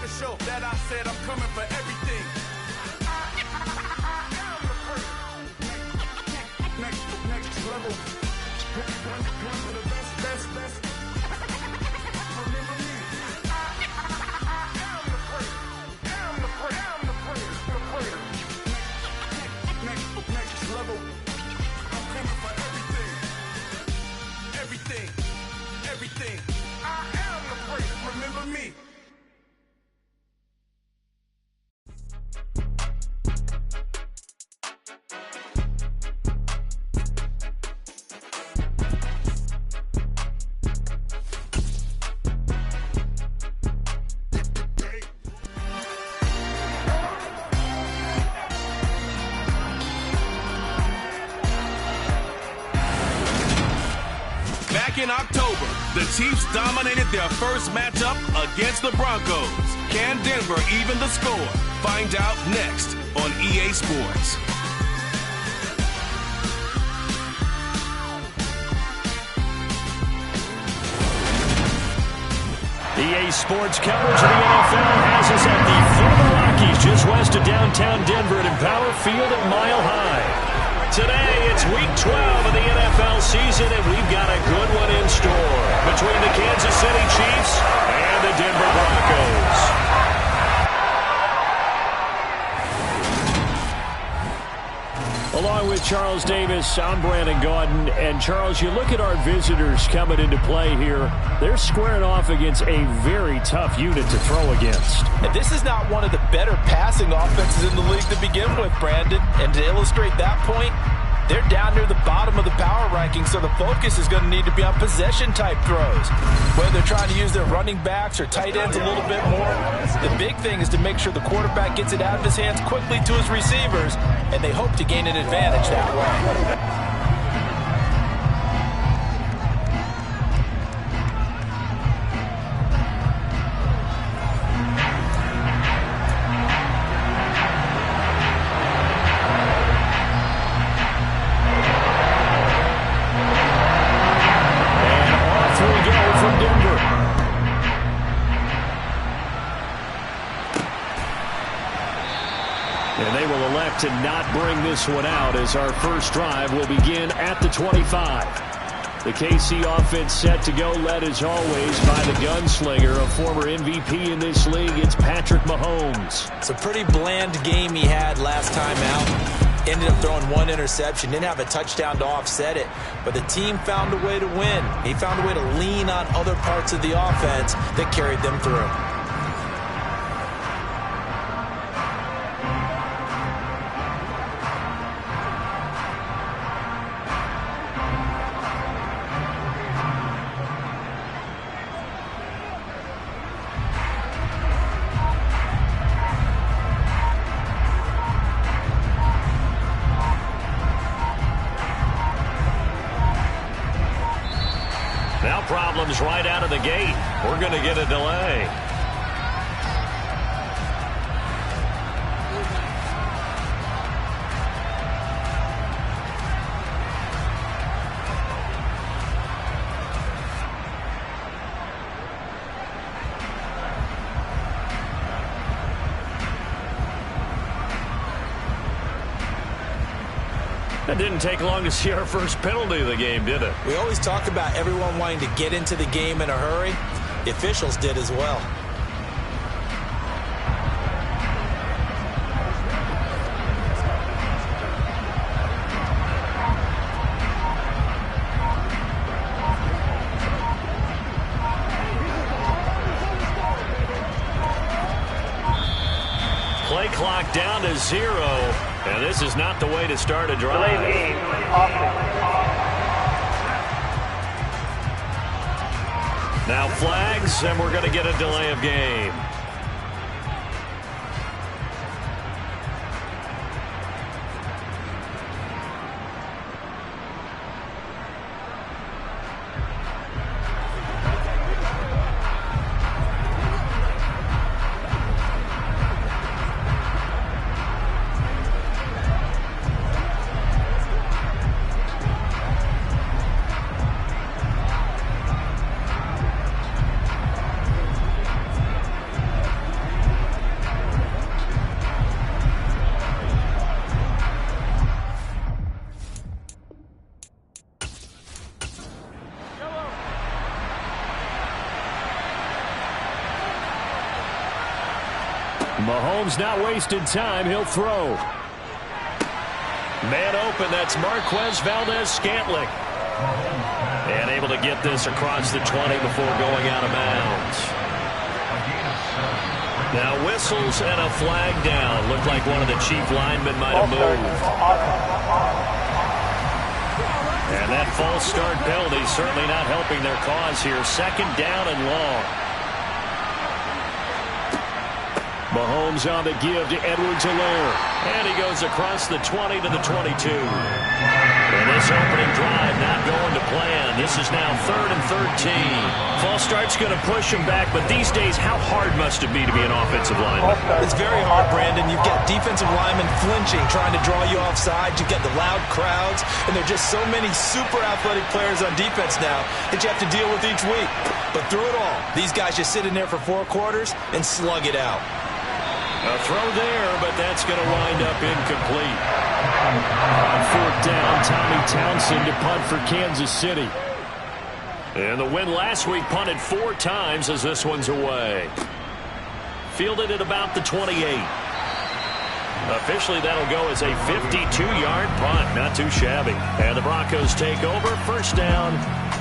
record show that I said I'm coming for everything. Next level. Best. Remember me. Next level. I'm coming for everything. I am the great. Remember me. In October, the Chiefs dominated their first matchup against the Broncos. Can Denver even the score? Find out next on EA Sports. EA Sports coverage of the NFL has us at the foot of the Rockies, just west of downtown Denver at Empower Field at Mile High. Today, it's Week 12 of the NFL season, and we've got a good one in store between the Kansas City Chiefs and the Denver Broncos. Along with Charles Davis, I'm Brandon Gaudin. And, Charles, you look at our visitors coming into play here. They're squaring off against a very tough unit to throw against. And this is not one of the better passing offenses in the league to begin with, Brandon. And to illustrate that point, they're down near the bottom of the power rankings, so the focus is going to need to be on possession-type throws. Whether they're trying to use their running backs or tight ends a little bit more, the big thing is to make sure the quarterback gets it out of his hands quickly to his receivers, and they hope to gain an advantage that way. And they will elect to not bring this one out as our first drive will begin at the 25. The KC offense set to go, led as always by the gunslinger, a former MVP in this league. It's Patrick Mahomes. It's a pretty bland game he had last time out. Ended up throwing one interception, didn't have a touchdown to offset it, but the team found a way to win. He found a way to lean on other parts of the offense that carried them through. Now problems right out of the gate. We're going to get a delay. It didn't take long to see our first penalty of the game, did it? We always talk about everyone wanting to get into the game in a hurry. The officials did as well. Play clock down to 0. And this is not the way to start a drive. Now flags, and we're going to get a delay of game. Mahomes not wasting time. He'll throw. Man open. That's Marquez Valdez-Scantling. And able to get this across the 20 before going out of bounds. Now whistles and a flag down. Looked like one of the chief linemen might have moved. And that false start penalty certainly not helping their cause here. Second down and long. Mahomes on the give to Edwards-Helaire. And he goes across the 20 to the 22. And this opening drive not going to plan. This is now 3rd and 13. False start's going to push him back, but these days, how hard must it be to be an offensive lineman? It's very hard, Brandon. You've got defensive linemen flinching, trying to draw you offside. You've got the loud crowds, and there are just so many super athletic players on defense now that you have to deal with each week. But through it all, these guys just sit in there for 4 quarters and slug it out. A throw there, but that's going to wind up incomplete. On 4th down, Tommy Townsend to punt for Kansas City. And the win last week punted 4 times as this one's away. Fielded at about the 28. Officially, that'll go as a 52-yard punt. Not too shabby. And the Broncos take over. 1st down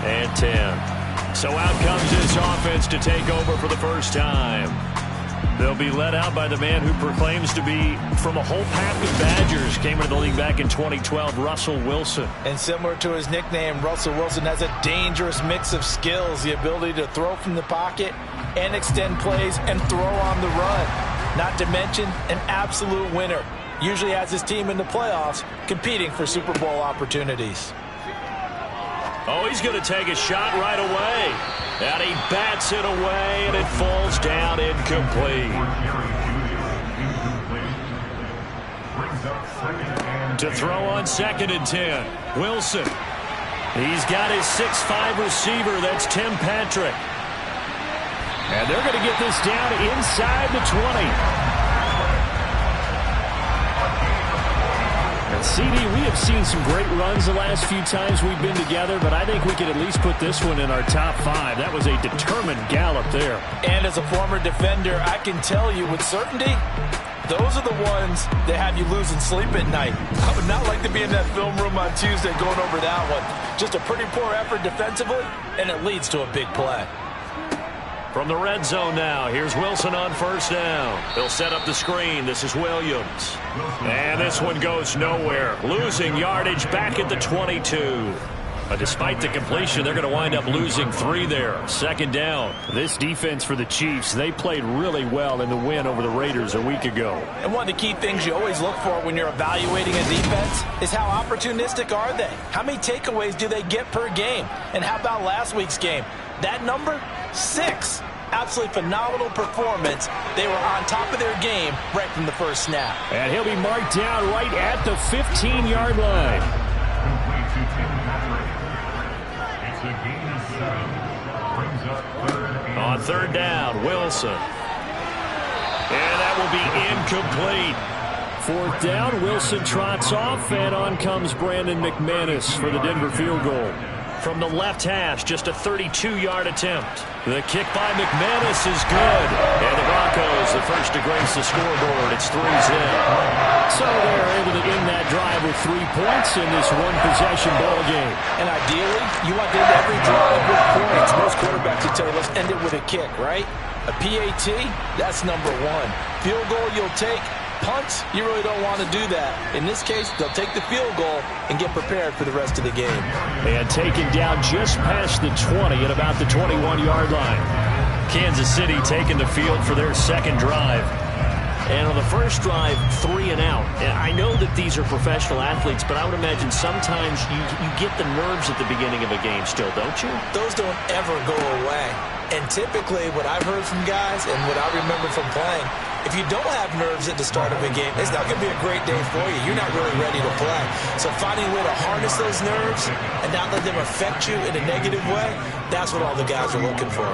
and 10. So out comes this offense to take over for the first time. They'll be led out by the man who proclaims to be from a whole pack of Badgers. Came into the league back in 2012, Russell Wilson. And similar to his nickname, Russell Wilson has a dangerous mix of skills. The ability to throw from the pocket and extend plays and throw on the run. Not to mention an absolute winner. Usually has his team in the playoffs competing for Super Bowl opportunities. Oh, he's going to take a shot right away. And he bats it away, and it falls down incomplete. To throw on 2nd and 10. Wilson. He's got his 6'5 receiver. That's Tim Patrick. And they're going to get this down inside the 20. CD, we have seen some great runs the last few times we've been together, but I think we could at least put this one in our top 5. That was a determined gallop there. And as a former defender, I can tell you with certainty, those are the ones that have you losing sleep at night. I would not like to be in that film room on Tuesday going over that one. Just a pretty poor effort defensively, and it leads to a big play. From the red zone now, here's Wilson on 1st down. They'll set up the screen. This is Williams. And this one goes nowhere. Losing yardage back at the 22. But despite the completion, they're going to wind up losing 3 there. 2nd down. This defense for the Chiefs, they played really well in the win over the Raiders a week ago. And one of the key things you always look for when you're evaluating a defense is how opportunistic are they? How many takeaways do they get per game? And how about last week's game? That number? 6. Absolutely phenomenal performance. They were on top of their game right from the first snap. And he'll be marked down right at the 15-yard line. On 3rd down, Wilson. And that will be incomplete. 4th down, Wilson trots off, and on comes Brandon McManus for the Denver field goal. From the left hash, just a 32-yard attempt. The kick by McManus is good. And the Broncos, the first to grace the scoreboard. It's 3-zip. So they're able to end that drive with 3 points in this one-possession ball game. And ideally, you want to end every drive with points. Most quarterbacks would tell you, let's end it with a kick, right? A PAT, that's number 1. Field goal you'll take. Punts, you really don't want to do that. In this case, they'll take the field goal and get prepared for the rest of the game. And taken down just past the 20 at about the 21-yard line. Kansas City taking the field for their 2nd drive. And on the first drive, 3 and out. And I know that these are professional athletes, but I would imagine sometimes you get the nerves at the beginning of a game still, don't you? Those don't ever go away. And typically, what I've heard from guys and what I remember from playing, if you don't have nerves at the start of a game, it's not going to be a great day for you. You're not really ready to play. So finding a way to harness those nerves and not let them affect you in a negative way, that's what all the guys are looking for.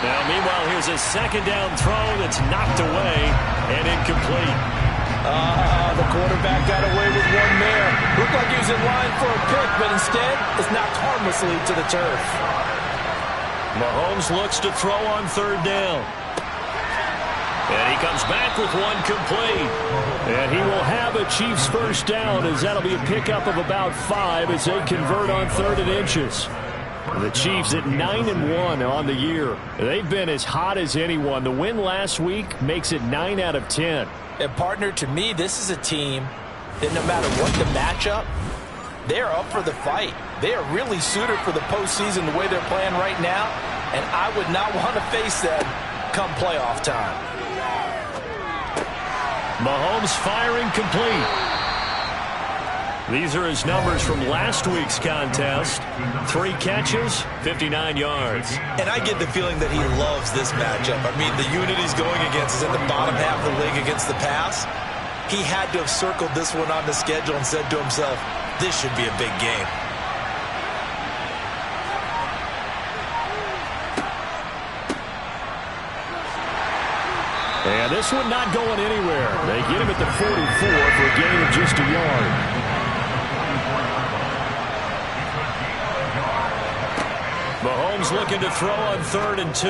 Now, meanwhile, here's a 2nd down throw that's knocked away and incomplete. The quarterback got away with one there. Looked like he was in line for a pick, but instead, it's knocked harmlessly to the turf. Mahomes looks to throw on 3rd down. And he comes back with one complete. And he will have a Chiefs first down, as that'll be a pickup of about 5 as they convert on 3rd and inches. The Chiefs at 9-1 on the year. They've been as hot as anyone. The win last week makes it 9 out of 10. And partner, to me, this is a team that no matter what the matchup, they're up for the fight. They are really suited for the postseason the way they're playing right now, and I would not want to face them come playoff time. Mahomes firing complete. These are his numbers from last week's contest. 3 catches, 59 yards. And I get the feeling that he loves this matchup. I mean, the unit he's going against is in the bottom half of the league against the pass. He had to have circled this one on the schedule and said to himself, this should be a big game. And this one not going anywhere. They get him at the 44 for a gain of just a yard. Mahomes looking to throw on 3rd and 2.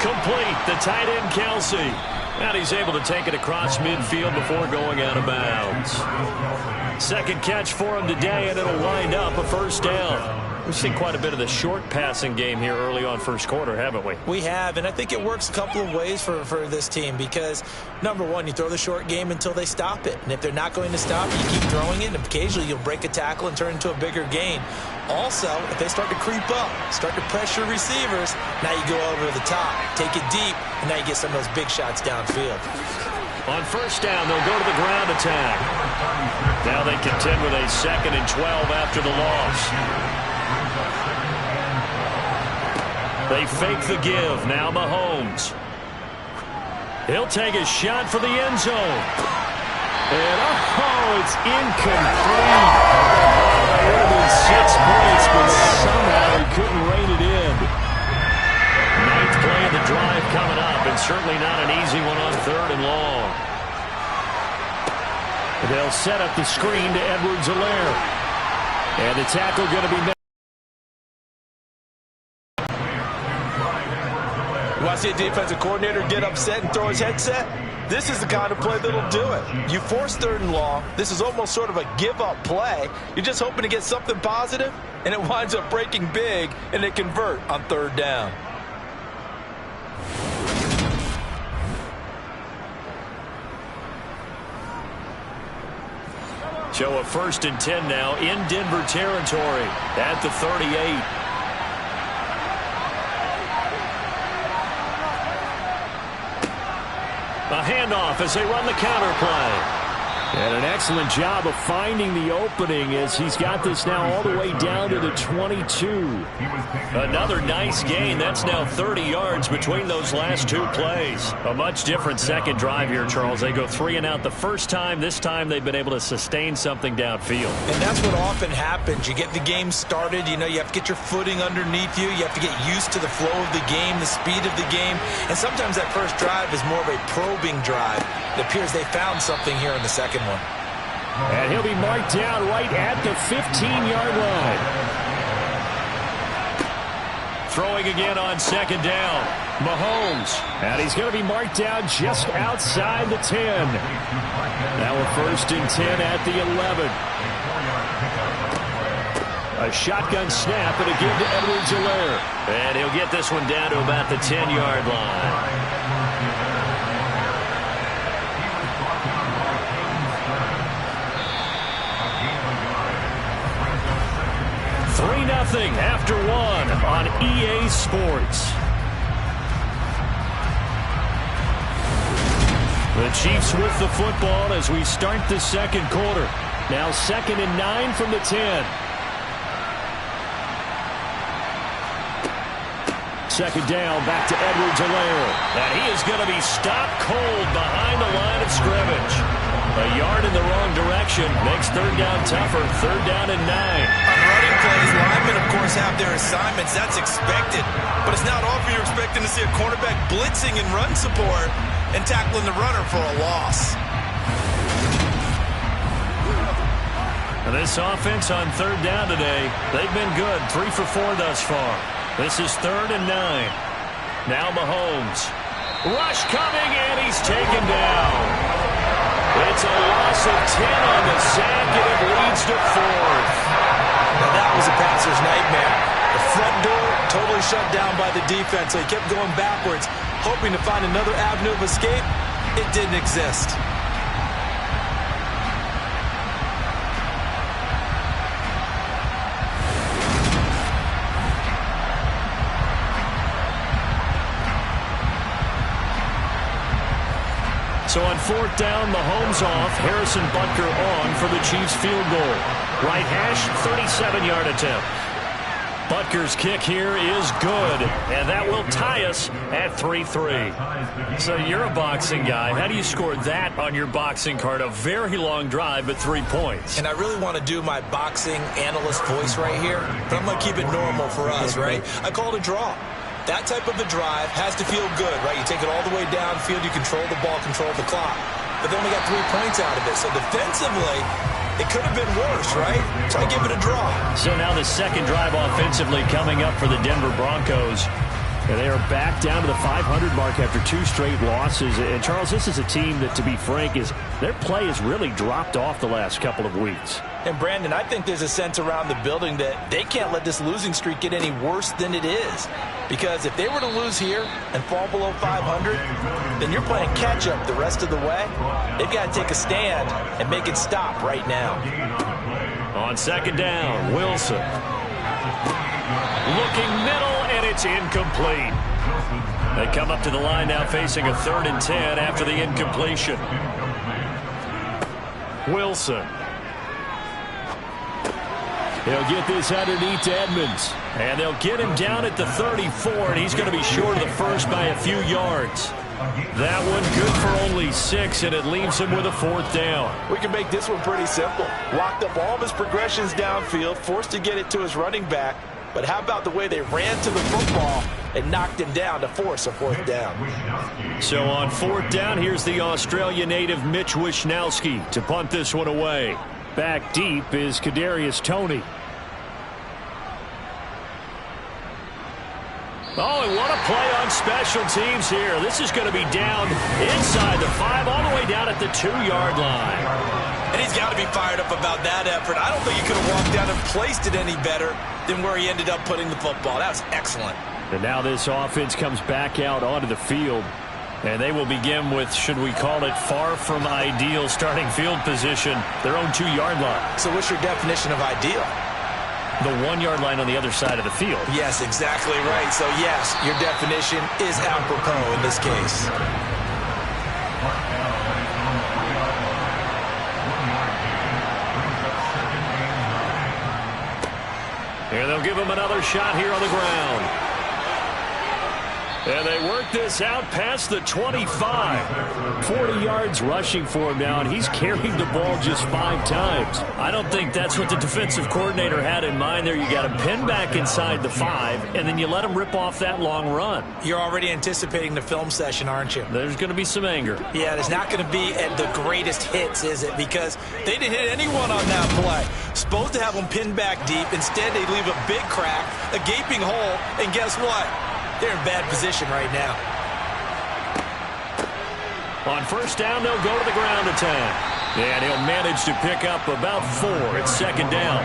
Complete. The tight end, Kelsey. And he's able to take it across midfield before going out of bounds. Second catch for him today, and it'll wind up a first down. We've seen quite a bit of the short passing game here early on first quarter, haven't we? We have, and I think it works a couple of ways for this team because, number one, you throw the short game until they stop it. And if they're not going to stop it, you keep throwing it, and occasionally you'll break a tackle and turn into a bigger gain. Also, if they start to creep up, start to pressure receivers, now you go over the top, take it deep, and now you get some of those big shots downfield. On first down, they'll go to the ground attack. Now they contend with a 2nd and 12 after the loss. They fake the give. Now Mahomes. He'll take a shot for the end zone. And, it's incomplete. It would have been 6 points, but somehow he couldn't rein it in. 9th play of the drive coming up, and certainly not an easy one on 3rd and long. They'll set up the screen to Edwards-Helaire. And the tackle going to be made. You want to see a defensive coordinator get upset and throw his headset? This is the kind of play that'll do it. You force 3rd and long. This is almost sort of a give-up play. You're just hoping to get something positive, and it winds up breaking big, and they convert on 3rd down. So a 1st and 10 now in Denver territory at the 38. A handoff as they run the counter play. And an excellent job of finding the opening as he's got this now all the way down to the 22. Another nice gain. That's now 30 yards between those last 2 plays. A much different second drive here, Charles. They go 3 and out the first time. This time they've been able to sustain something downfield. And that's what often happens. You get the game started. You have to get your footing underneath you. You have to get used to the flow of the game, the speed of the game. And sometimes that first drive is more of a probing drive. It appears they found something here in the second one. And he'll be marked down right at the 15-yard line. Throwing again on 2nd down. Mahomes. And he's going to be marked down just outside the 10. Now a 1st and 10 at the 11. A shotgun snap and a give to Edwards-Helaire. And he'll get this one down to about the 10-yard line. 3-0 after 1 on EA Sports. The Chiefs with the football as we start the second quarter. Now 2nd and 9 from the 10. 2nd down, back to Edwards-Helaire. And he is going to be stopped cold behind the line of scrimmage. A yard in the wrong direction makes 3rd down tougher. 3rd down and 9. On running plays, linemen, of course, have their assignments. That's expected. But it's not often you're expecting to see a cornerback blitzing in run support and tackling the runner for a loss. And this offense on 3rd down today, they've been good. 3 for 4 thus far. This is 3rd and 9. Now Mahomes. Rush coming, and he's taken down. It's a loss of 10 on the sack, and it leads to 4th. Now that was a passer's nightmare. The front door totally shut down by the defense, so he kept going backwards, hoping to find another avenue of escape. It didn't exist. So on 4th down, Mahomes off, Harrison Butker on for the Chiefs field goal. Right hash, 37-yard attempt. Butker's kick here is good, and that will tie us at 3-3. So you're a boxing guy. How do you score that on your boxing card? A very long drive, but 3 points. And I really want to do my boxing analyst voice right here, but I'm going to keep it normal for us, right? I call it a draw. That type of a drive has to feel good, right? You take it all the way downfield, you control the ball, control the clock. But then we got 3 points out of it. So defensively, it could have been worse, right? So I give it a draw. So now the second drive offensively coming up for the Denver Broncos. And they are back down to the 500 mark after 2 straight losses. And, Charles, this is a team that, to be frank, their play has really dropped off the last couple of weeks. And, Brandon, I think there's a sense around the building that they can't let this losing streak get any worse than it is. Because if they were to lose here and fall below 500, then you're playing catch-up the rest of the way. They've got to take a stand and make it stop right now. On 2nd down, Wilson. Looking middle, and it's incomplete. They come up to the line now facing a 3rd and 10 after the incompletion. Wilson. He'll get this underneath to Edmonds. And they'll get him down at the 34, and he's going to be short of the first by a few yards. That one good for only 6, and it leaves him with a 4th down. We can make this one pretty simple. Locked up all of his progressions downfield, forced to get it to his running back. But how about the way they ran to the football and knocked him down to force a 4th down? So on 4th down, here's the Australia native Mitch Wishnowsky to punt this one away. Back deep is Kadarius Toney. Oh, and what a play on special teams here. This is going to be down inside the 5, all the way down at the 2-yard line. And he's got to be fired up about that effort. I don't think he could have walked down and placed it any better than where he ended up putting the football. That was excellent. And now this offense comes back out onto the field. And they will begin with, should we call it, far from ideal starting field position, their own 2-yard line. So what's your definition of ideal? The 1-yard line on the other side of the field. Yes, exactly right. So, yes, your definition is apropos in this case. And they'll give him another shot here on the ground. And they work this out past the 25. 40 yards rushing for him now, and he's carried the ball just 5 times. I don't think that's what the defensive coordinator had in mind there. You got him pinned back inside the 5, and then you let him rip off that long run. You're already anticipating the film session, aren't you? There's going to be some anger. Yeah, there's not going to be at the greatest hits, is it? Because they didn't hit anyone on that play. Supposed to have them pinned back deep. Instead, they leave a big crack, a gaping hole, and guess what? They're in bad position right now. On 1st down, they'll go to the ground attack. And he'll manage to pick up about 4. It's 2nd down.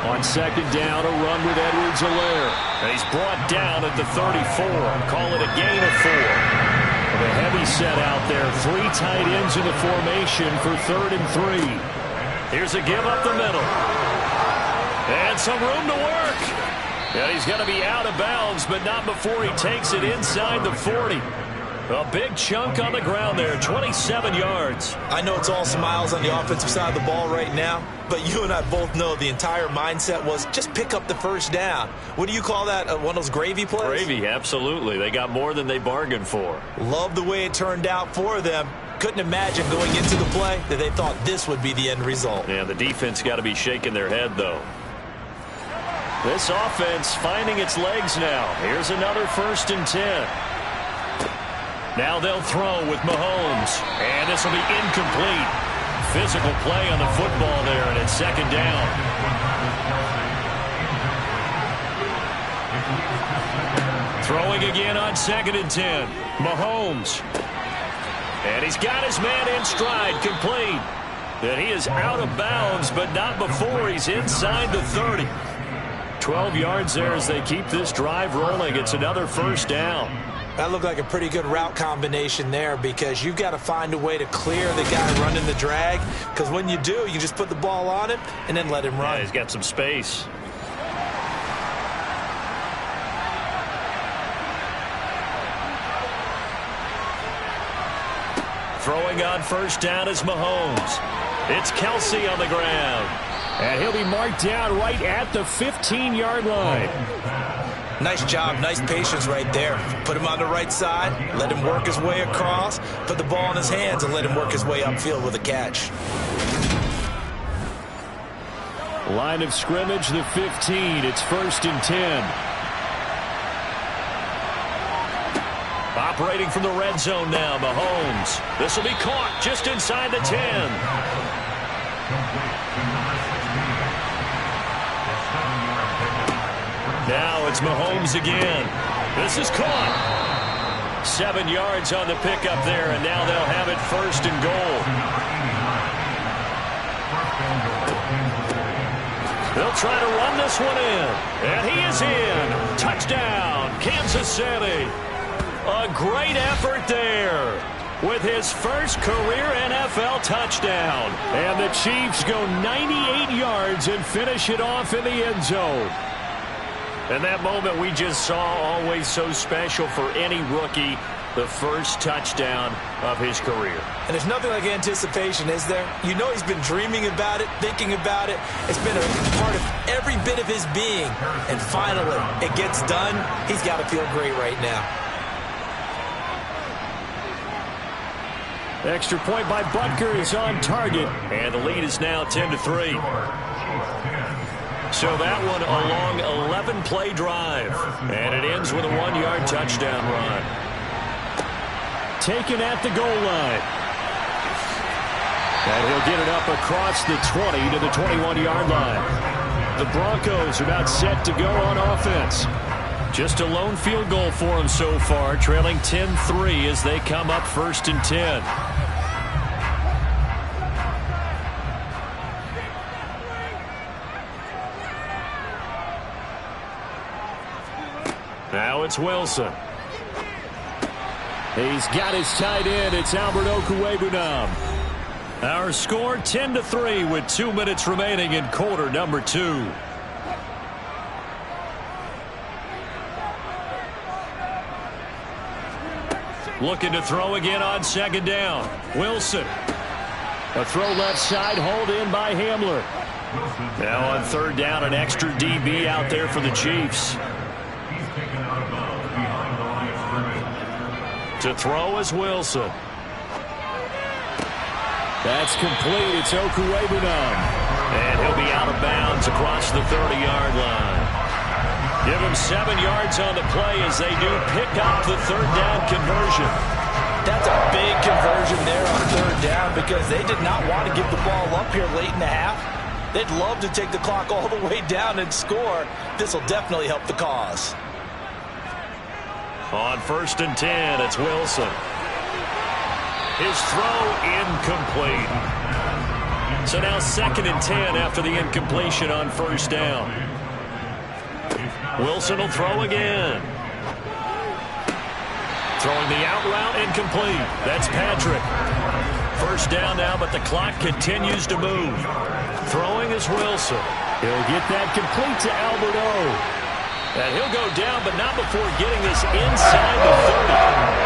On 2nd down, a run with Edwards-Helaire. And he's brought down at the 34. Call it a gain of 4. The heavy set out there. 3 tight ends in the formation for 3rd and 3. Here's a give up the middle. And some room to work. And he's going to be out of bounds, but not before he takes it inside the 40. A big chunk on the ground there, 27 yards. I know it's all smiles on the offensive side of the ball right now, but you and I both know the entire mindset was just pick up the 1st down. What do you call that, one of those gravy plays? Gravy, absolutely. They got more than they bargained for. Love the way it turned out for them. Couldn't imagine going into the play that they thought this would be the end result. Yeah, the defense got to be shaking their head, though. This offense finding its legs now. Here's another 1st and 10. Now they'll throw with Mahomes. And this will be incomplete. Physical play on the football there, and it's 2nd down. Throwing again on 2nd and 10. Mahomes. And he's got his man in stride, complete. And he is out of bounds, but not before he's inside the 30. 12 yards there as they keep this drive rolling. It's another first down. That looked like a pretty good route combination there because you've got to find a way to clear the guy running the drag, because when you do, you just put the ball on him and then let him run. Yeah, he's got some space. Throwing on first down is Mahomes. It's Kelsey on the ground. And he'll be marked down right at the 15-yard line. Nice job, nice patience right there. Put him on the right side, let him work his way across, put the ball in his hands, and let him work his way upfield with a catch. Line of scrimmage, the 15. It's 1st and 10. Operating from the red zone now, Mahomes. This will be caught just inside the 10. Now it's Mahomes again. This is caught. 7 yards on the pickup there, and now they'll have it 1st and goal. They'll try to run this one in. And he is in. Touchdown, Kansas City. A great effort there with his first career NFL touchdown. And the Chiefs go 98 yards and finish it off in the end zone. And that moment we just saw, always so special for any rookie, the first touchdown of his career. And there's nothing like anticipation, is there? You know he's been dreaming about it, thinking about it. It's been a part of every bit of his being. And finally, it gets done. He's got to feel great right now. Extra point by Butker is on target, and the lead is now 10-3. So that one a long 11-play drive, and it ends with a 1-yard touchdown run. Taken at the goal line. And he'll get it up across the 20 to the 21-yard line. The Broncos are about set to go on offense. Just a lone field goal for them so far, trailing 10-3 as they come up 1st and 10. Now it's Wilson. He's got his tight end. It's Albert Okwuegbunam. Our score 10-3 with 2 minutes remaining in quarter number 2. Looking to throw again on 2nd down. Wilson. A throw left side, hauled in by Hamler. Now on 3rd down, an extra DB out there for the Chiefs. To throw is Wilson. That's complete. It's Okwuegbunam. And he'll be out of bounds across the 30-yard line. Give him 7 yards on the play as they do pick up the 3rd down conversion. That's a big conversion there on 3rd down because they did not want to give the ball up here late in the half. They'd love to take the clock all the way down and score. This will definitely help the cause. On 1st and 10, it's Wilson. His throw incomplete. So now 2nd and 10 after the incompletion on 1st down. Wilson will throw again. Throwing the out route incomplete. That's Patrick. 1st down now, but the clock continues to move. Throwing is Wilson. He'll get that complete to Albert O. And he'll go down, but not before getting this inside the 30.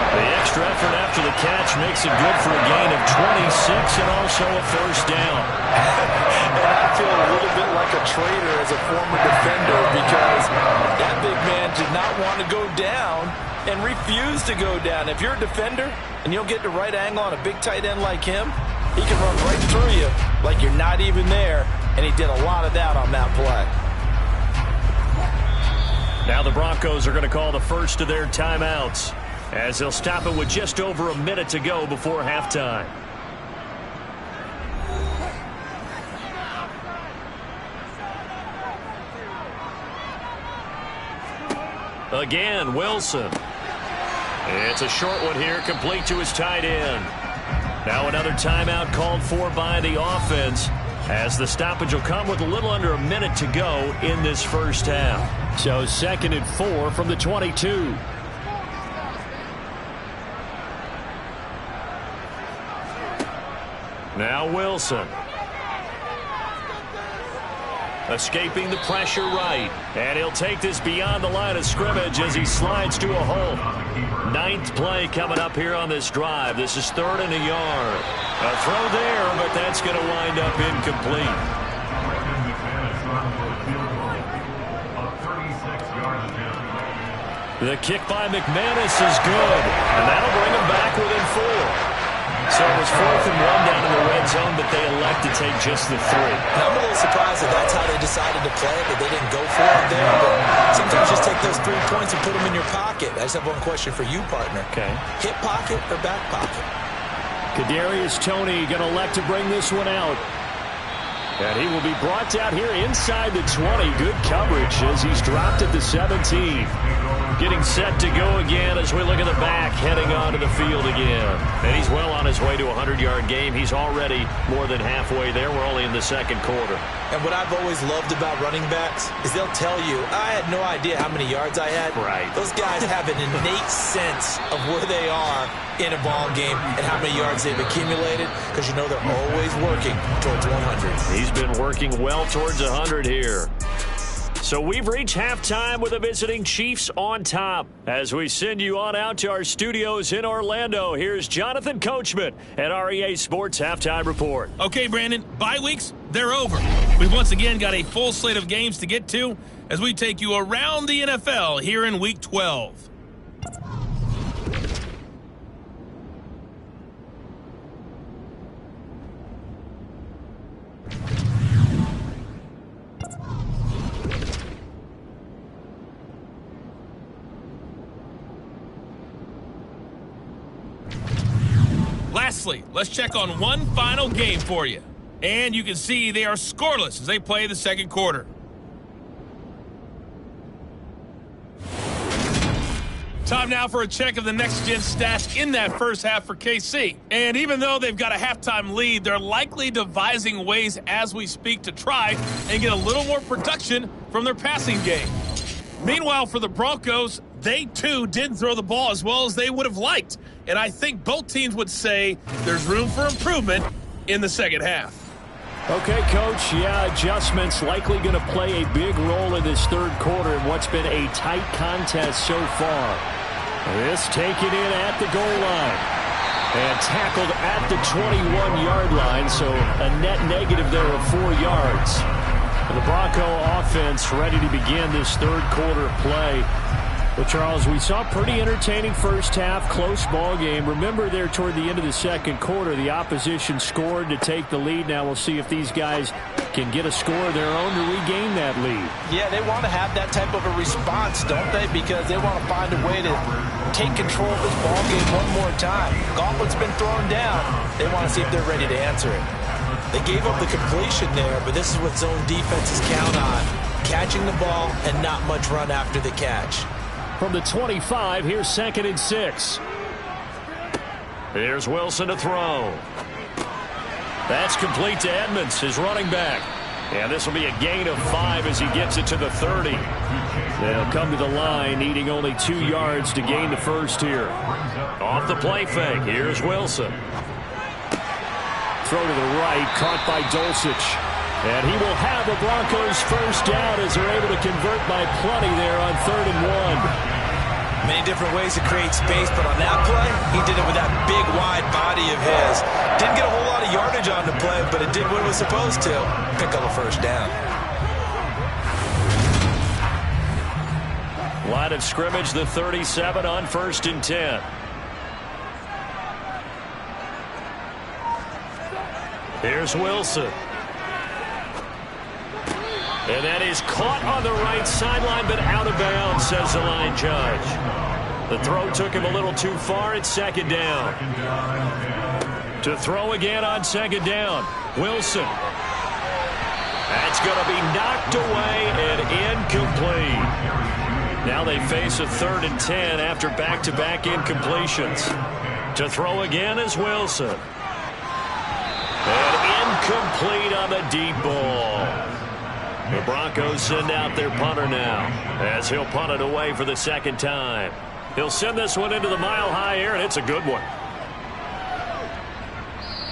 The extra effort after the catch makes it good for a gain of 26 and also a 1st down. And I feel a little bit like a traitor as a former defender because that big man did not want to go down and refused to go down. If you're a defender and you'll get the right angle on a big tight end like him, he can run right through you like you're not even there, and he did a lot of that on that play. Now the Broncos are going to call the first of their timeouts as they'll stop it with just over a minute to go before halftime. Again, Wilson. It's a short one here, complete to his tight end. Now another timeout called for by the offense, as the stoppage will come with a little under a minute to go in this first half. So 2nd and 4 from the 22. Now Wilson. Escaping the pressure right. And he'll take this beyond the line of scrimmage as he slides to a hole. 9th play coming up here on this drive. This is 3rd and a yard. A throw there, but that's going to wind up incomplete. The kick by McManus is good, and that'll bring him back within 4. So it was 4th and 1 down in the red zone, but they elect to take just the 3. Now, I'm a little surprised that that's how they decided to play it, that they didn't go for it there. But sometimes just take those 3 points and put them in your pocket. I just have one question for you, partner. Okay. Hip pocket or back pocket? Kadarius Toney going to elect to bring this one out. And he will be brought down here inside the 20. Good coverage as he's dropped at the 17. Getting set to go again as we look at the back, heading onto the field again. And he's well on his way to a 100-yard game. He's already more than halfway there. We're only in the 2nd quarter. And what I've always loved about running backs is they'll tell you, I had no idea how many yards I had. Right. Those guys have an innate sense of where they are in a ball game and how many yards they've accumulated, because you know they're always working towards 100. He's been working well towards 100 here. So we've reached halftime with the visiting Chiefs on top. As we send you on out to our studios in Orlando, here's Jonathan Coachman at REA Sports Halftime Report. Okay, Brandon, bye weeks, they're over. We've once again got a full slate of games to get to as we take you around the NFL here in Week 12. Lastly, let's check on one final game for you. And you can see they are scoreless as they play the 2nd quarter. Time now for a check of the next-gen stats in that first half for KC. And even though they've got a halftime lead, they're likely devising ways as we speak to try and get a little more production from their passing game. Meanwhile, for the Broncos, they too didn't throw the ball as well as they would have liked. And I think both teams would say there's room for improvement in the 2nd half. Okay, Coach, adjustments likely going to play a big role in this 3rd quarter in what's been a tight contest so far. This taken in at the goal line and tackled at the 21-yard line, so a net negative there of 4 yards. And the Bronco offense ready to begin this 3rd quarter play. Well, Charles, we saw a pretty entertaining first half, close ball game. Remember there toward the end of the 2nd quarter, the opposition scored to take the lead. Now we'll see if these guys can get a score of their own to regain that lead. Yeah, they want to have that type of a response, don't they? Because they want to find a way to take control of this ball game one more time. Gauntlet's been thrown down. They want to see if they're ready to answer it. They gave up the completion there, but this is what zone defenses count on. Catching the ball and not much run after the catch. From the 25, here's 2nd and 6. Here's Wilson to throw. That's complete to Edmonds, his running back. And this will be a gain of 5 as he gets it to the 30. They'll come to the line, needing only 2 yards to gain the first here. Off the play fake, here's Wilson. Throw to the right, caught by Dulcich. And he will have the Broncos first down as they're able to convert by plenty there on 3rd and 1. Many different ways to create space, but on that play, he did it with that big, wide body of his. Didn't get a whole lot of yardage on the play, but it did what it was supposed to. Pick up a first down. Line of scrimmage, the 37 on 1st and 10. Here's Wilson. And that is caught on the right sideline, but out of bounds, says the line judge. The throw took him a little too far. It's 2nd down. To throw again on 2nd down, Wilson. That's going to be knocked away and incomplete. Now they face a 3rd and 10 after back-to-back incompletions. To throw again is Wilson. And incomplete on the deep ball. The Broncos send out their punter now as he'll punt it away for the 2nd time. He'll send this one into the mile-high air, and it's a good one.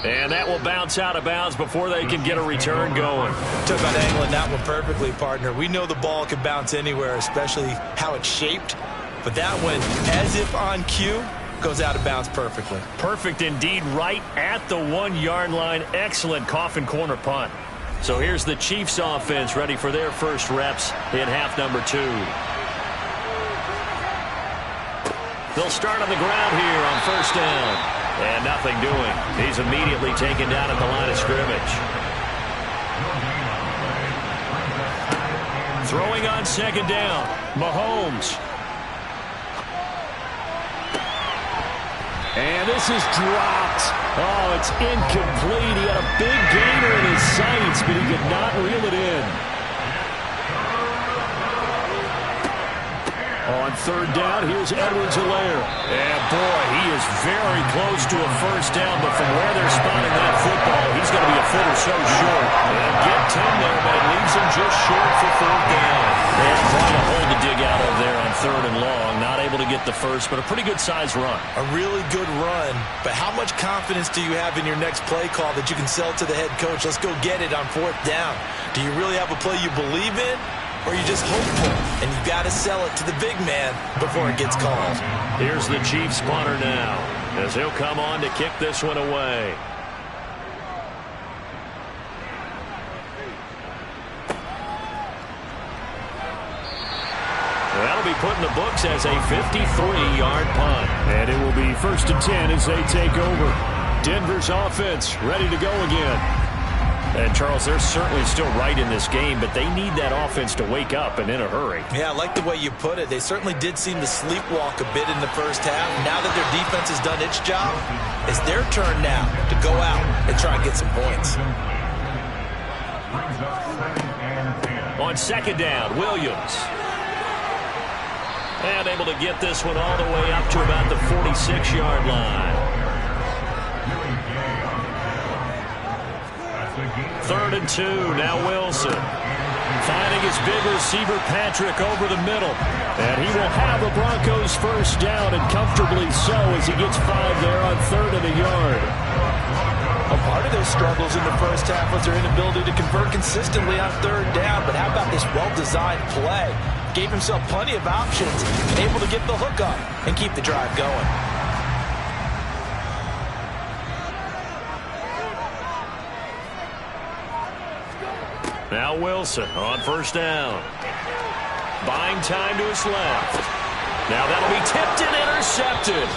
And that will bounce out of bounds before they can get a return going. Talk about angling that one perfectly, partner. We know the ball can bounce anywhere, especially how it's shaped. But that one, as if on cue, goes out of bounds perfectly. Perfect indeed, right at the 1-yard line. Excellent coffin corner punt. So here's the Chiefs offense ready for their first reps in half number 2. They'll start on the ground here on 1st down. And nothing doing. He's immediately taken down at the line of scrimmage. Throwing on 2nd down. Mahomes. And this is dropped. Oh, it's incomplete. He had a big gainer in his sights, but he could not reel it in. On 3rd down, here's Edwards-Helaire. And boy, he is very close to a 1st down, but from where they're spotting that football, he's going to be a foot or so short. And get 10 there, but it leaves him just short for 4th down. And quite a hole to dig out of there on 3rd and long. Not able to get the first, but a pretty good size run. A really good run, but how much confidence do you have in your next play call that you can sell to the head coach? Let's go get it on 4th down. Do you really have a play you believe in? Or are you just hopeful, and you've got to sell it to the big man before it gets called? Here's the Chiefs punter now, as he'll come on to kick this one away. That'll be put in the books as a 53-yard punt. And it will be 1st and 10 as they take over. Denver's offense ready to go again. And, Charles, they're certainly still right in this game, but they need that offense to wake up and in a hurry. Yeah, I like the way you put it. They certainly did seem to sleepwalk a bit in the 1st half. Now that their defense has done its job, it's their turn now to go out and try and get some points. On 2nd down, Williams. And able to get this one all the way up to about the 46-yard line. 3rd and 2, now Wilson. Finding his big receiver, Patrick, over the middle. And he will have the Broncos 1st down, and comfortably so as he gets 5 there on 3rd and a yard. A part of their struggles in the 1st half was their inability to convert consistently on 3rd down. But how about this well-designed play? Gave himself plenty of options, and able to get the hook up and keep the drive going. Now Wilson on 1st down. Buying time to his left. Now that'll be tipped and intercepted.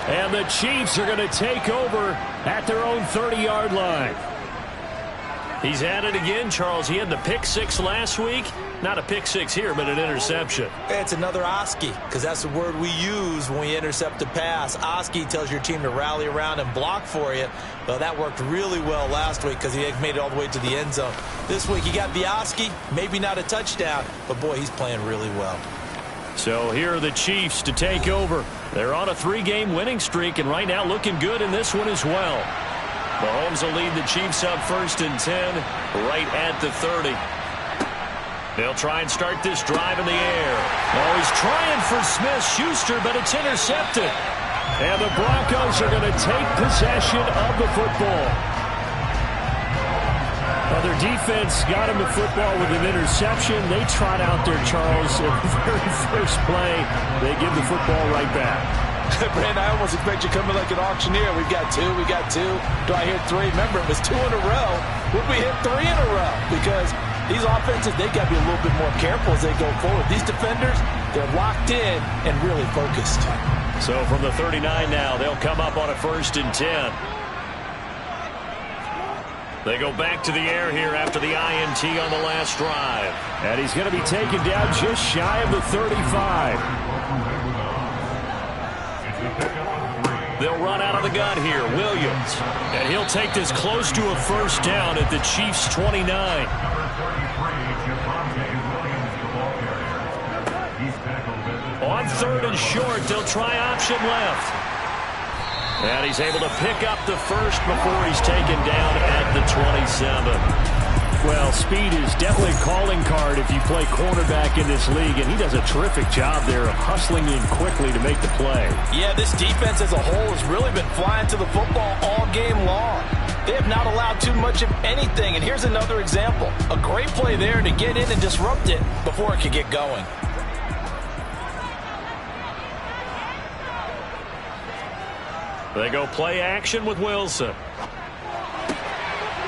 And the Chiefs are going to take over at their own 30-yard line. He's at it again, Charles. He had the pick 6 last week. Not a pick 6 here, but an interception. It's another Oski, because that's the word we use when we intercept a pass. Oski tells your team to rally around and block for you. Well, that worked really well last week because he made it all the way to the end zone. This week he got the Oski, maybe not a touchdown, but boy, he's playing really well. So here are the Chiefs to take over. They're on a 3-game winning streak, and right now looking good in this one as well. Mahomes will lead the Chiefs up 1st and 10, right at the 30. They'll try and start this drive in the air. Oh, he's trying for Smith-Schuster, but it's intercepted. And the Broncos are going to take possession of the football. Well, their defense got him the football with an interception. They trot out there, Charles, in the very first play. They give the football right back. Brandon, I almost expect you coming like an auctioneer. We've got 2, we got 2. Do I hear 3? Remember, it was 2 in a row. Would we hit 3 in a row? Because these offenses, they got to be a little bit more careful as they go forward. These defenders, they're locked in and really focused. So from the 39 now, they'll come up on a 1st and 10. They go back to the air here after the INT on the last drive. And he's going to be taken down just shy of the 35. They'll run out of the gun here, Williams. And he'll take this close to a 1st down at the Chiefs' 29. On 3rd and short, they'll try option left. And he's able to pick up the first before he's taken down at the 27. Well, speed is definitely a calling card if you play cornerback in this league, and he does a terrific job there of hustling in quickly to make the play. Yeah, this defense as a whole has really been flying to the football all game long. They have not allowed too much of anything, and here's another example. A great play there to get in and disrupt it before it could get going. They go play action with Wilson.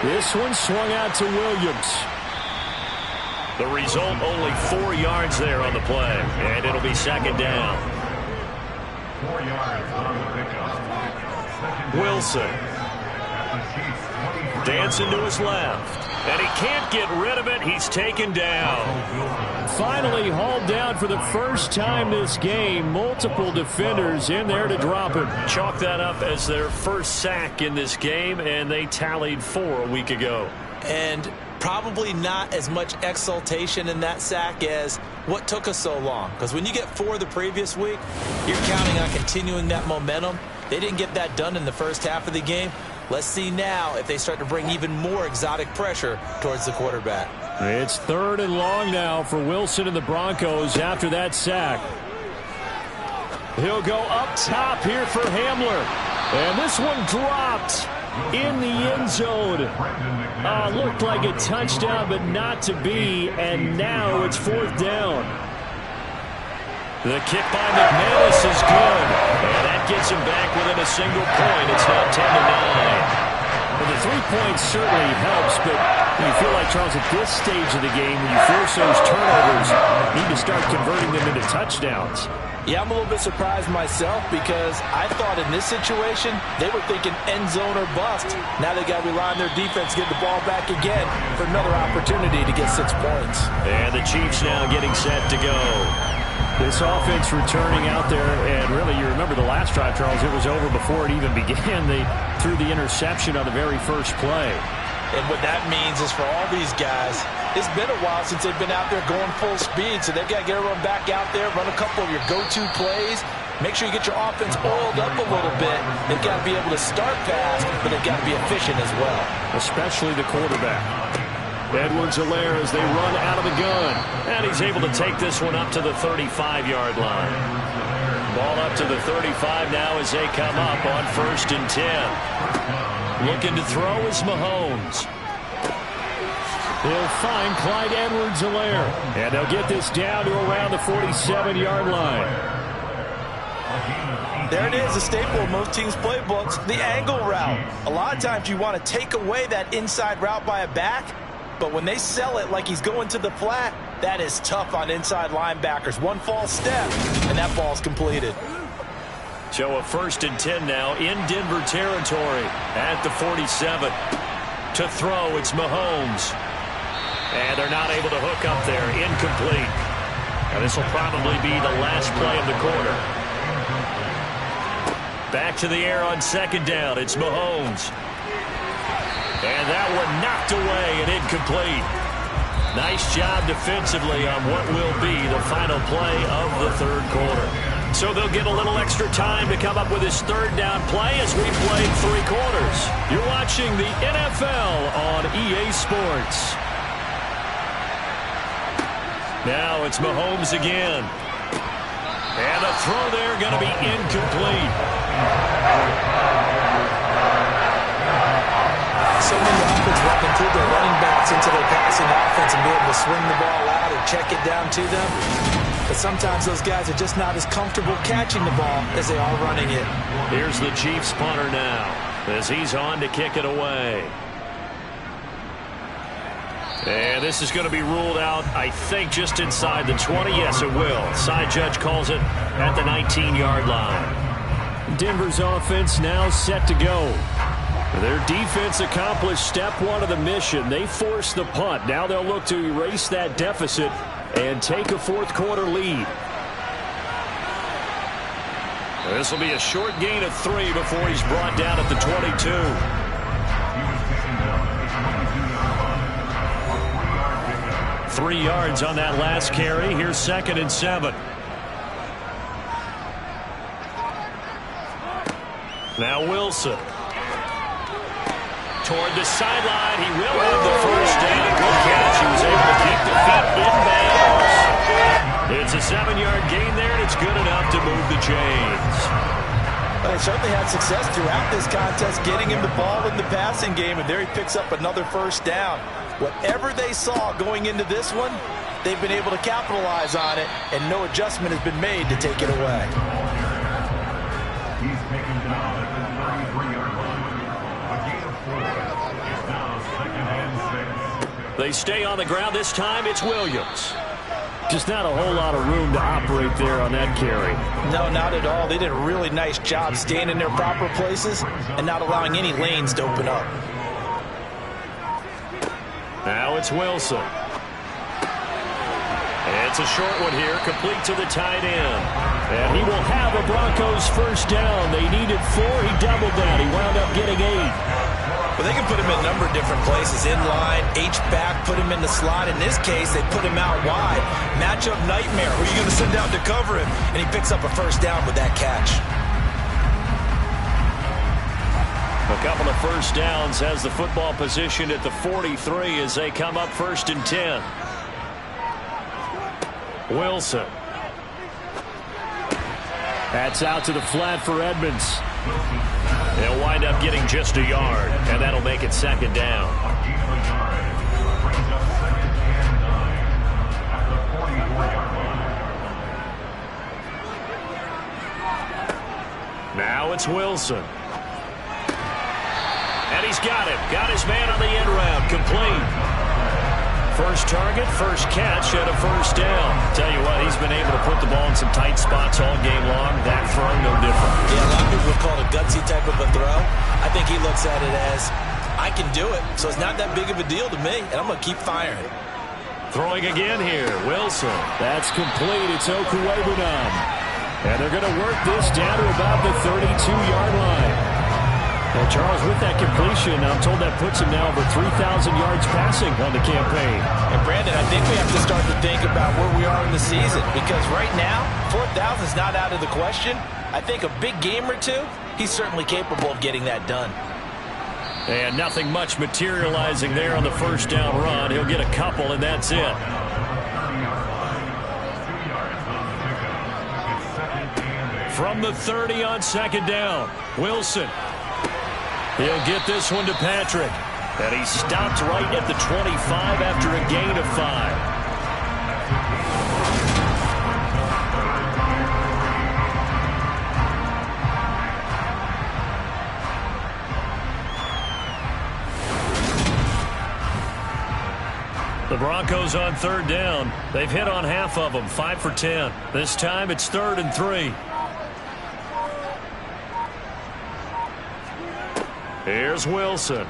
This one swung out to Williams. The result, only 4 yards there on the play, and it'll be 2nd down. 4 yards on the pickup. Wilson dancing to his left, and he can't get rid of it. He's taken down. Finally hauled down for the first time this game. Multiple defenders in there to drop him. Chalk that up as their first sack in this game, and they tallied 4 a week ago. And probably not as much exultation in that sack as what took us so long. Because when you get 4 the previous week, you're counting on continuing that momentum. They didn't get that done in the first half of the game. Let's see now if they start to bring even more exotic pressure towards the quarterback. It's 3rd and long now for Wilson and the Broncos after that sack. He'll go up top here for Hamler. And this one dropped in the end zone. Looked like a touchdown, but not to be. And now it's 4th down. The kick by McManus is good. And that gets him back within a single point. It's now 10-9. Well, the 3 points certainly helps, but you feel like, Charles, at this stage of the game, when you force those turnovers, you need to start converting them into touchdowns. Yeah, I'm a little bit surprised myself because I thought in this situation they were thinking end zone or bust. Now they got to rely on their defense to get the ball back again for another opportunity to get 6 points. And the Chiefs now getting set to go. This offense returning out there, and really, you remember the last drive, Charles, it was over before it even began. They threw the interception on the very first play. And what that means is for all these guys, it's been a while since they've been out there going full speed, so they've got to get everyone back out there, run a couple of your go-to plays, make sure you get your offense oiled up a little bit. They've got to be able to start fast, but they've got to be efficient as well. Especially the quarterback. Edwards-Helaire as they run out of the gun. And he's able to take this one up to the 35-yard line. Ball up to the 35 now as they come up on 1st and 10. Looking to throw is Mahomes. He'll find Clyde Edwards-Helaire. And they'll get this down to around the 47-yard line. There it is, a staple of most teams' playbooks, the angle route. A lot of times you want to take away that inside route by a back, but when they sell it like he's going to the flat, that is tough on inside linebackers. One false step, and that ball's completed. So a 1st and 10 now in Denver territory at the 47. To throw, it's Mahomes. And they're not able to hook up there. Incomplete. Now this will probably be the last play of the quarter. Back to the air on 2nd down. It's Mahomes. And that one knocked away and incomplete. Nice job defensively on what will be the final play of the 3rd quarter. So they'll get a little extra time to come up with his 3rd down play as we played 3 quarters. You're watching the NFL on EA Sports. Now it's Mahomes again. And a throw there going to be incomplete. So many offenses want to include their running backs into their passing offense and be able to swing the ball out or check it down to them. But sometimes those guys are just not as comfortable catching the ball as they are running it. Here's the Chiefs punter now as he's on to kick it away. And this is going to be ruled out, I think, just inside the 20. Yes, it will. Side judge calls it at the 19-yard line. Denver's offense now set to go. Their defense accomplished step 1 of the mission. They forced the punt. Now they'll look to erase that deficit and take a 4th quarter lead. This will be a short gain of 3 before he's brought down at the 22. 3 yards on that last carry. Here's 2nd and 7. Now Wilson. Toward the sideline. He will have the first down. Good catch. He was able to keep the feet inbounds. It's a 7-yard gain there, and it's good enough to move the chains. Well, they certainly had success throughout this contest getting him the ball in the passing game, and there he picks up another first down. Whatever they saw going into this one, they've been able to capitalize on it, and no adjustment has been made to take it away. He's taken down at the 33-yard line. A gain of 4. It's now 2nd and 6. They stay on the ground. This time it's Williams. Just not a whole lot of room to operate there on that carry. No, not at all. They did a really nice job staying in their proper places and not allowing any lanes to open up. Now it's Wilson. It's a short one here, complete to the tight end. And he will have a Broncos first down. They needed 4. He doubled that. He wound up getting 8. Well, they can put him in a number of different places. In line, H-back, put him in the slot. In this case, they put him out wide. Matchup nightmare. Who are you going to send out to cover him? And he picks up a first down with that catch. A couple of first downs has the football position at the 43 as they come up 1st and 10. Wilson. That's out to the flat for Edmonds. They'll wind up getting just a yard, and that'll make it 2nd down. A gain of a yard. Brings up 2nd and 9 at the 44-yard line. Now it's Wilson. And he's got him. Got his man on the end round. Complete. First target, first catch, and a first down. Tell you what, he's been able to put the ball in some tight spots all game long. That throw, no different. Yeah, a lot of people would call it a gutsy type of a throw. I think he looks at it as, I can do it, so it's not that big of a deal to me, and I'm going to keep firing. Throwing again here, Wilson. That's complete. It's Okuwebunan. And they're going to work this down to about the 32-yard line. Well, Charles, with that completion, I'm told that puts him now over 3,000 yards passing on the campaign. And, Brandon, I think we have to start to think about where we are in the season, because right now, 4,000 is not out of the question. I think a big game or two, he's certainly capable of getting that done. And nothing much materializing there on the first down run. He'll get a couple, and that's it. From the 30 on 2nd down, Wilson. He'll get this one to Patrick. And he stopped right at the 25 after a gain of 5. The Broncos on 3rd down. They've hit on half of them, 5 for 10. This time it's 3rd and 3. Here's Wilson.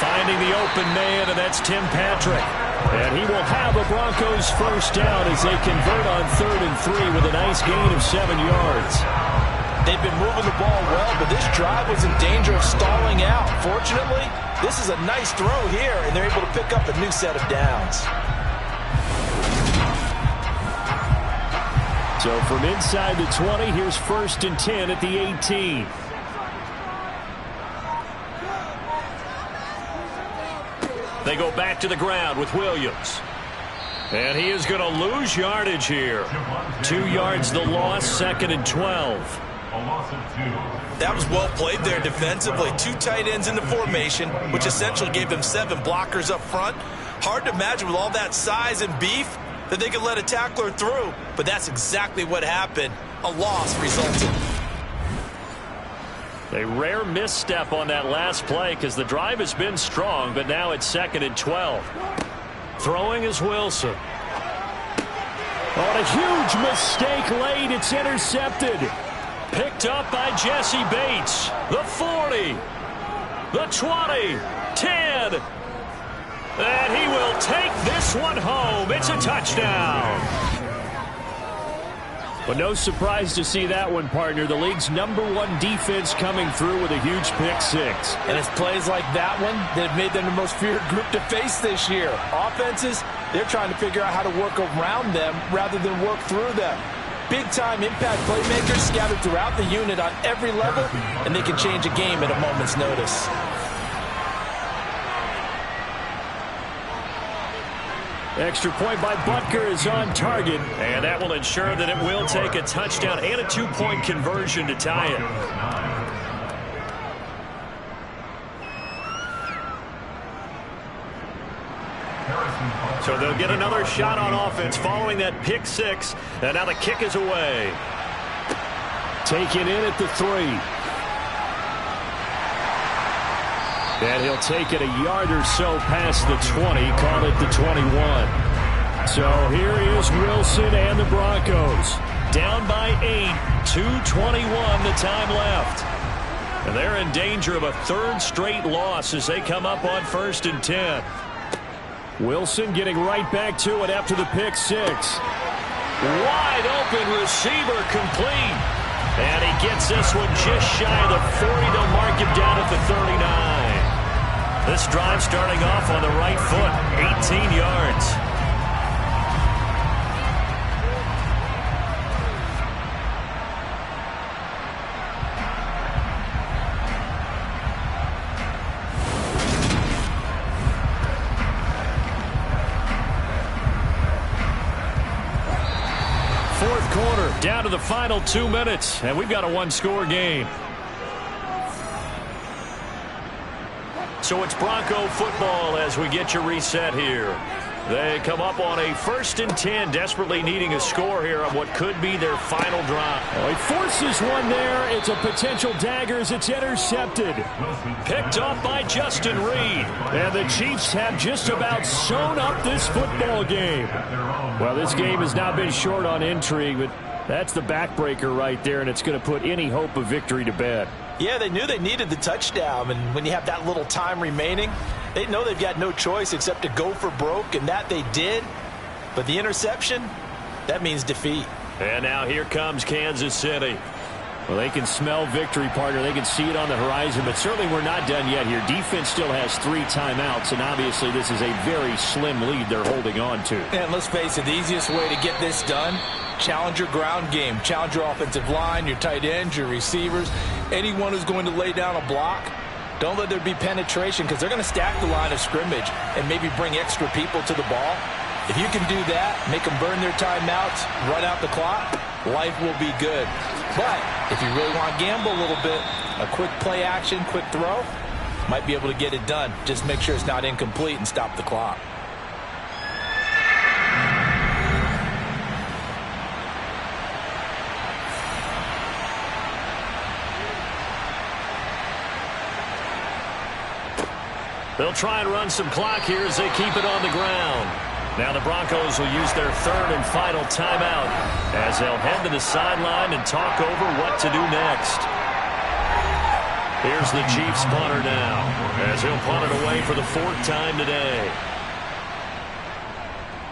Finding the open man, and that's Tim Patrick. And he will have a Broncos first down as they convert on 3rd and 3 with a nice gain of 7 yards. They've been moving the ball well, but this drive was in danger of stalling out. Fortunately, this is a nice throw here, and they're able to pick up a new set of downs. So from inside the 20, here's 1st and 10 at the 18. They go back to the ground with Williams. And he is going to lose yardage here. 2 yards the loss, 2nd and 12. That was well played there defensively. 2 tight ends in the formation, which essentially gave them 7 blockers up front. Hard to imagine with all that size and beef that they could let a tackler through. But that's exactly what happened. A loss resulted. A rare misstep on that last play because the drive has been strong, but now it's 2nd and 12. Throwing is Wilson. Oh, a huge mistake late. It's intercepted. Picked up by Jesse Bates. The 40. The 20. 10. And he will take this one home. It's a touchdown. Well, no surprise to see that one, partner. The league's #1 defense coming through with a huge pick six. And it's plays like that one that have made them the most feared group to face this year. Offenses, they're trying to figure out how to work around them rather than work through them. Big-time impact playmakers scattered throughout the unit on every level, and they can change a game at a moment's notice. Extra point by Butker is on target, And that will ensure that it will take a touchdown and a 2-point conversion to tie it. So they'll get another shot on offense following that pick six. And now the kick is away. taken in at the 3. And he'll take it a yard or so past the 20, call it the 21. So here is Wilson and the Broncos. Down by 8, 2:21 the time left. And they're in danger of a third straight loss as they come up on 1st and 10. Wilson getting right back to it after the pick six. Wide open receiver complete. And he gets this one just shy of the 40. They'll mark him down at the 39. This drive starting off on the right foot, 18 yards. Fourth quarter, down to the final 2 minutes, and we've got a one-score game. So it's Bronco football as we get you reset here. They come up on a 1st and 10, desperately needing a score here on what could be their final drive. Well, he forces one there. It's a potential dagger as it's intercepted. Picked off by Justin Reed. And the Chiefs have just about sewn up this football game. Well, this game has not been short on intrigue, but that's the backbreaker right there, and it's going to put any hope of victory to bed. Yeah, they knew they needed the touchdown, and when you have that little time remaining, they know they've got no choice except to go for broke, and that they did. But the interception, that means defeat. And now here comes Kansas City. Well, they can smell victory, partner. They can see it on the horizon, but certainly we're not done yet here. Defense still has 3 timeouts, and obviously this is a very slim lead they're holding on to. And let's face it, the easiest way to get this done, challenge your ground game. Challenge your offensive line, your tight ends, your receivers, anyone who's going to lay down a block. Don't let there be penetration because they're going to stack the line of scrimmage and maybe bring extra people to the ball. If you can do that, make them burn their timeouts, run out the clock, life will be good. But if you really want to gamble a little bit, a quick play action, quick throw, might be able to get it done. Just make sure it's not incomplete and stop the clock. They'll try and run some clock here as they keep it on the ground. Now the Broncos will use their 3rd and final timeout as they'll head to the sideline and talk over what to do next. Here's the Chiefs punter now as he'll punt it away for the 4th time today.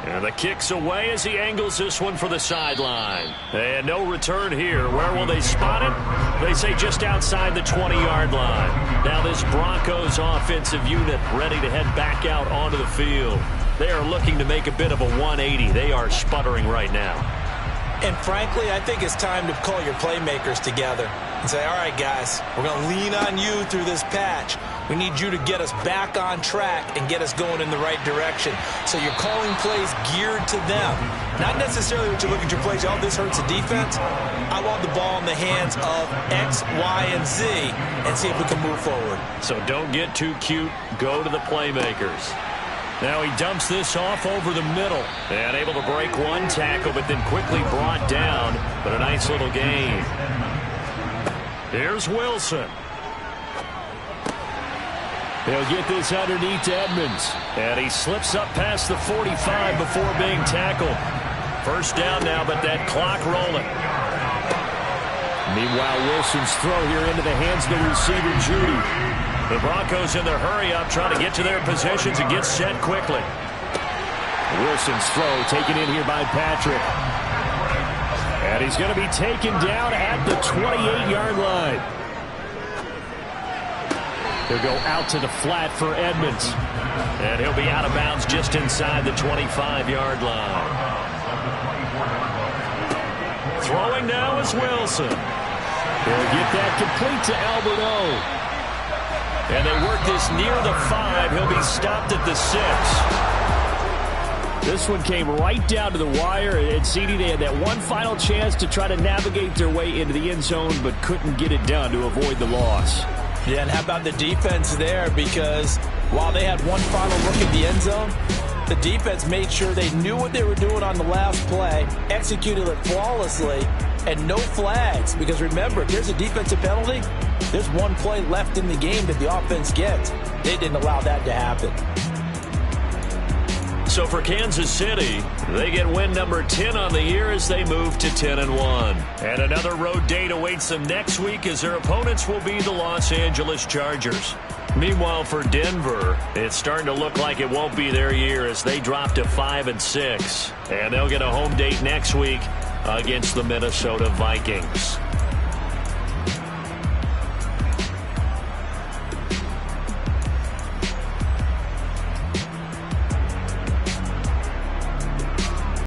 And the kick's away as he angles this one for the sideline. And no return here. Where will they spot it? They say just outside the 20-yard line. Now this Broncos offensive unit ready to head back out onto the field. They are looking to make a bit of a 180. They are sputtering right now. And frankly, I think it's time to call your playmakers together and say, all right, guys, we're going to lean on you through this patch. We need you to get us back on track and get us going in the right direction. So you're calling plays geared to them. Not necessarily what you look at your plays, oh, this hurts the defense. I want the ball in the hands of X, Y, and Z and see if we can move forward. So don't get too cute. Go to the playmakers. Now he dumps this off over the middle. And able to break one tackle, but then quickly brought down. But a nice little gain. Here's Wilson. They'll get this underneath to Edmonds. And he slips up past the 45 before being tackled. First down now, but that clock rolling. Meanwhile, Wilson's throw here into the hands of the receiver, Judy. The Broncos in their hurry-up trying to get to their positions and get set quickly. Wilson's throw taken in here by Patrick. And he's going to be taken down at the 28-yard line. He'll go out to the flat for Edmonds. And he'll be out of bounds just inside the 25-yard line. Throwing now is Wilson. He'll get that complete to Alberto. And they work this near the 5. He'll be stopped at the 6. This one came right down to the wire. And CD, they had that one final chance to try to navigate their way into the end zone, but couldn't get it done to avoid the loss. Yeah, and how about the defense there? Because while they had one final look at the end zone, the defense made sure they knew what they were doing on the last play, executed it flawlessly, and no flags. Because remember, if there's a defensive penalty, there's one play left in the game that the offense gets. They didn't allow that to happen. So for Kansas City, they get win number 10 on the year as they move to 10-1. And another road date awaits them next week as their opponents will be the Los Angeles Chargers. Meanwhile, for Denver, it's starting to look like it won't be their year as they drop to 5-6. And they'll get a home date next week against the Minnesota Vikings.